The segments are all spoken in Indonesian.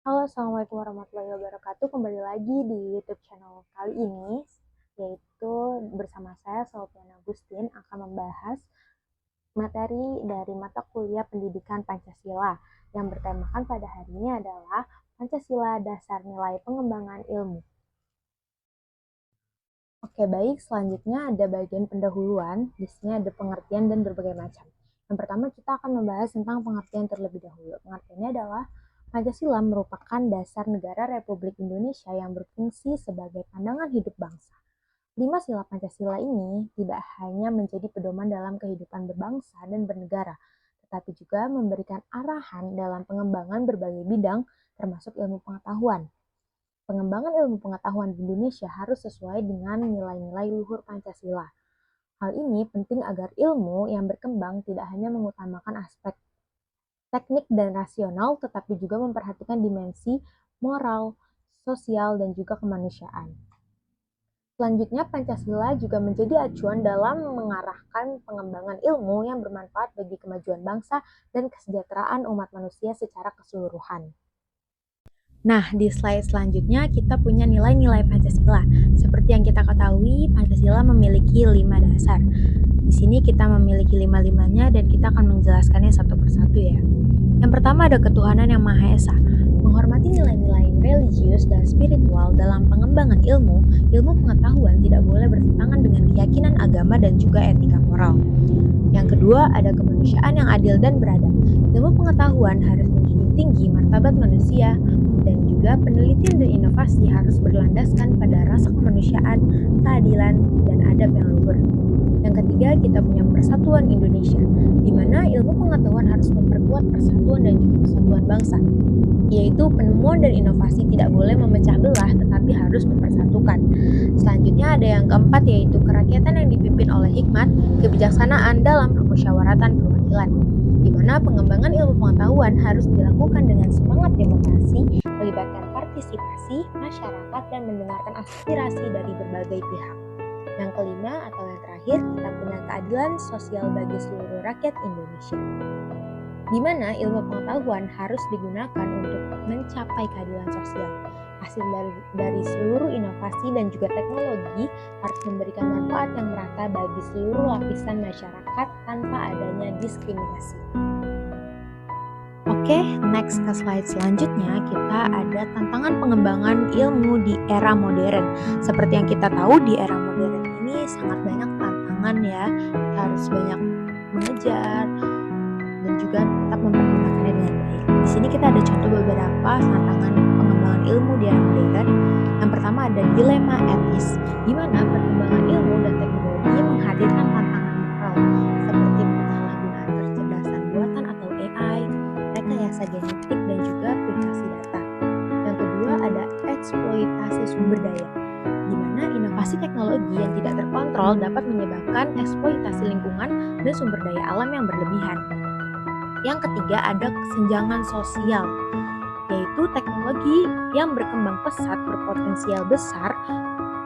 Halo, Assalamualaikum warahmatullahi wabarakatuh. Kembali lagi di YouTube channel kali ini, yaitu bersama saya, Salviana Agustin, akan membahas materi dari mata kuliah Pendidikan Pancasila yang bertemakan pada hari ini adalah Pancasila Dasar Nilai Pengembangan Ilmu. Oke, baik. Selanjutnya ada bagian pendahuluan. Di sini ada pengertian dan berbagai macam. Yang pertama kita akan membahas tentang pengertian terlebih dahulu. Pengertiannya adalah Pancasila merupakan dasar negara Republik Indonesia yang berfungsi sebagai pandangan hidup bangsa. 5 sila Pancasila ini tidak hanya menjadi pedoman dalam kehidupan berbangsa dan bernegara, tetapi juga memberikan arahan dalam pengembangan berbagai bidang termasuk ilmu pengetahuan. Pengembangan ilmu pengetahuan di Indonesia harus sesuai dengan nilai-nilai luhur Pancasila. Hal ini penting agar ilmu yang berkembang tidak hanya mengutamakan aspek teknik dan rasional, tetapi juga memperhatikan dimensi moral, sosial, dan juga kemanusiaan. Selanjutnya, Pancasila juga menjadi acuan dalam mengarahkan pengembangan ilmu yang bermanfaat bagi kemajuan bangsa dan kesejahteraan umat manusia secara keseluruhan. Nah, di slide selanjutnya kita punya nilai-nilai Pancasila. Seperti yang kita ketahui, Pancasila memiliki 5 dasar. Di sini kita memiliki 5-5-nya dan kita akan menjelaskannya satu persatu ya. Yang pertama ada ketuhanan yang Maha Esa. Menghormati nilai-nilai religius dan spiritual dalam pengembangan ilmu pengetahuan tidak boleh bertentangan dengan keyakinan agama dan juga etika moral. Yang kedua ada kemanusiaan yang adil dan beradab. Ilmu pengetahuan harus menjunjung tinggi martabat manusia, dan juga penelitian dan inovasi harus berlandaskan pada rasa kemanusiaan, keadilan, dan adab yang luhur. Yang ketiga, kita punya persatuan Indonesia, di mana ilmu pengetahuan harus memperkuat persatuan dan juga kesatuan bangsa, yaitu penemuan dan inovasi tidak boleh memecah belah tetapi harus mempersatukan. Selanjutnya ada yang keempat, yaitu kerakyatan yang dipimpin oleh hikmat, kebijaksanaan dalam permusyawaratan perwakilan, di mana pengembangan ilmu pengetahuan harus dilakukan dengan semangat demokrasi, melibatkan partisipasi masyarakat dan mendengarkan aspirasi dari berbagai pihak. Yang kelima atau yang terakhir, kita punya keadilan sosial bagi seluruh rakyat Indonesia, di mana ilmu pengetahuan harus digunakan untuk mencapai keadilan sosial. Hasil dari seluruh inovasi dan juga teknologi harus memberikan manfaat yang merata bagi seluruh lapisan masyarakat tanpa adanya diskriminasi. Oke, next ke slide selanjutnya kita ada tantangan pengembangan ilmu di era modern. Seperti yang kita tahu di era modern ini sangat banyak tantangan ya. Kita harus banyak mengejar dan juga tetap mempergunakannya dengan baik. Di sini kita ada contoh beberapa tantangan pengembangan ilmu di era modern. Yang pertama ada dilema etis, di mana perkembangan ilmu dan teknologi menghadirkan tantangan moral seperti penyalahgunaan kecerdasan buatan atau AI, rekayasa genetik, dan juga privasi data. Yang kedua ada eksploitasi sumber daya, di mana inovasi teknologi yang tidak terkontrol dapat menyebabkan eksploitasi lingkungan dan sumber daya alam yang berlebihan. Yang ketiga ada kesenjangan sosial, yaitu teknologi yang berkembang pesat berpotensial besar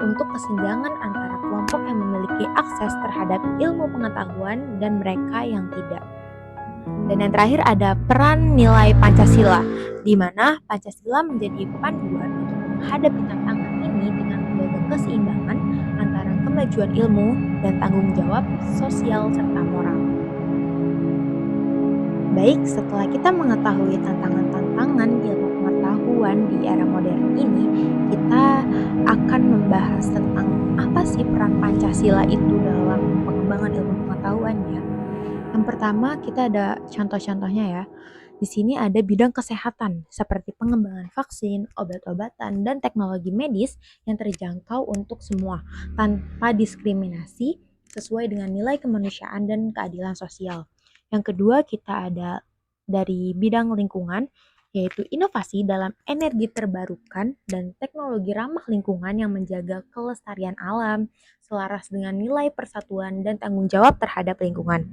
untuk kesenjangan antara kelompok yang memiliki akses terhadap ilmu pengetahuan dan mereka yang tidak. Dan yang terakhir ada peran nilai Pancasila, di mana Pancasila menjadi panduan untuk menghadapi tantangan ini dengan menjaga keseimbangan antara kemajuan ilmu dan tanggung jawab sosial serta moral. Baik, setelah kita mengetahui tantangan-tantangan ilmu pengetahuan di era modern ini, kita akan membahas tentang apa sih peran Pancasila itu dalam pengembangan ilmu pengetahuannya. Yang pertama, kita ada contoh-contohnya ya. Di sini ada bidang kesehatan, seperti pengembangan vaksin, obat-obatan, dan teknologi medis yang terjangkau untuk semua, tanpa diskriminasi, sesuai dengan nilai kemanusiaan dan keadilan sosial. Yang kedua, kita ada dari bidang lingkungan, yaitu inovasi dalam energi terbarukan dan teknologi ramah lingkungan yang menjaga kelestarian alam, selaras dengan nilai persatuan dan tanggung jawab terhadap lingkungan.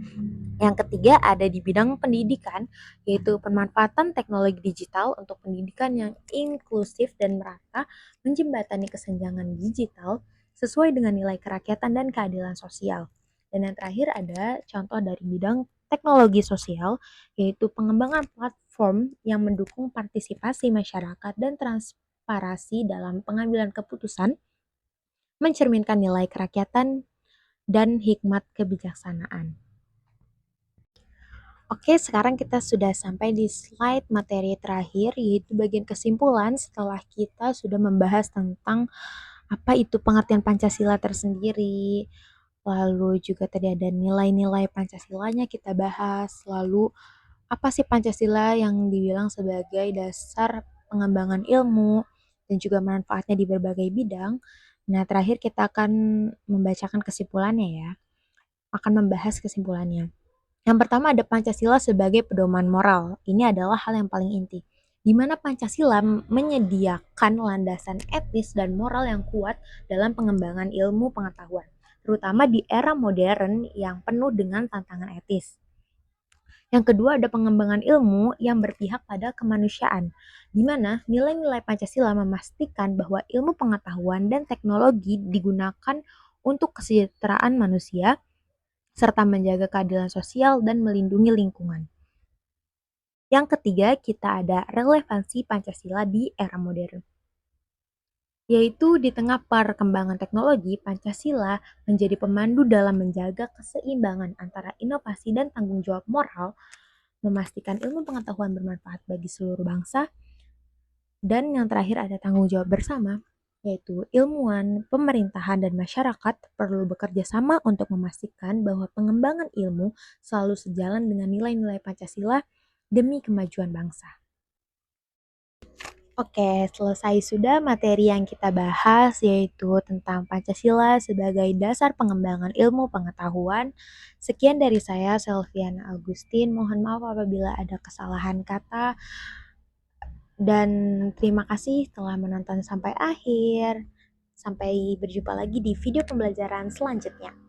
Yang ketiga ada di bidang pendidikan, yaitu pemanfaatan teknologi digital untuk pendidikan yang inklusif dan merata, menjembatani kesenjangan digital sesuai dengan nilai kerakyatan dan keadilan sosial. Dan yang terakhir ada contoh dari bidang teknologi sosial, yaitu pengembangan platform yang mendukung partisipasi masyarakat dan transparansi dalam pengambilan keputusan, mencerminkan nilai kerakyatan dan hikmat kebijaksanaan. Oke, sekarang kita sudah sampai di slide materi terakhir, yaitu bagian kesimpulan setelah kita sudah membahas tentang apa itu pengertian Pancasila tersendiri, lalu juga tadi ada nilai-nilai Pancasilanya kita bahas, lalu apa sih Pancasila yang dibilang sebagai dasar pengembangan ilmu dan juga manfaatnya di berbagai bidang. Nah, terakhir kita akan membacakan kesimpulannya ya, akan membahas kesimpulannya. Yang pertama ada Pancasila sebagai pedoman moral. Ini adalah hal yang paling inti, di mana Pancasila menyediakan landasan etis dan moral yang kuat dalam pengembangan ilmu pengetahuan, terutama di era modern yang penuh dengan tantangan etis. Yang kedua ada pengembangan ilmu yang berpihak pada kemanusiaan, di mana nilai-nilai Pancasila memastikan bahwa ilmu pengetahuan dan teknologi digunakan untuk kesejahteraan manusia, serta menjaga keadilan sosial dan melindungi lingkungan. Yang ketiga, kita ada relevansi Pancasila di era modern, yaitu di tengah perkembangan teknologi, Pancasila menjadi pemandu dalam menjaga keseimbangan antara inovasi dan tanggung jawab moral, memastikan ilmu pengetahuan bermanfaat bagi seluruh bangsa, dan yang terakhir ada tanggung jawab bersama, yaitu ilmuwan, pemerintahan, dan masyarakat perlu bekerja sama untuk memastikan bahwa pengembangan ilmu selalu sejalan dengan nilai-nilai Pancasila demi kemajuan bangsa. Oke, selesai sudah materi yang kita bahas, yaitu tentang Pancasila sebagai dasar pengembangan ilmu pengetahuan. Sekian dari saya, Selviana Agustin. Mohon maaf apabila ada kesalahan kata. Dan terima kasih telah menonton sampai akhir. Sampai berjumpa lagi di video pembelajaran selanjutnya.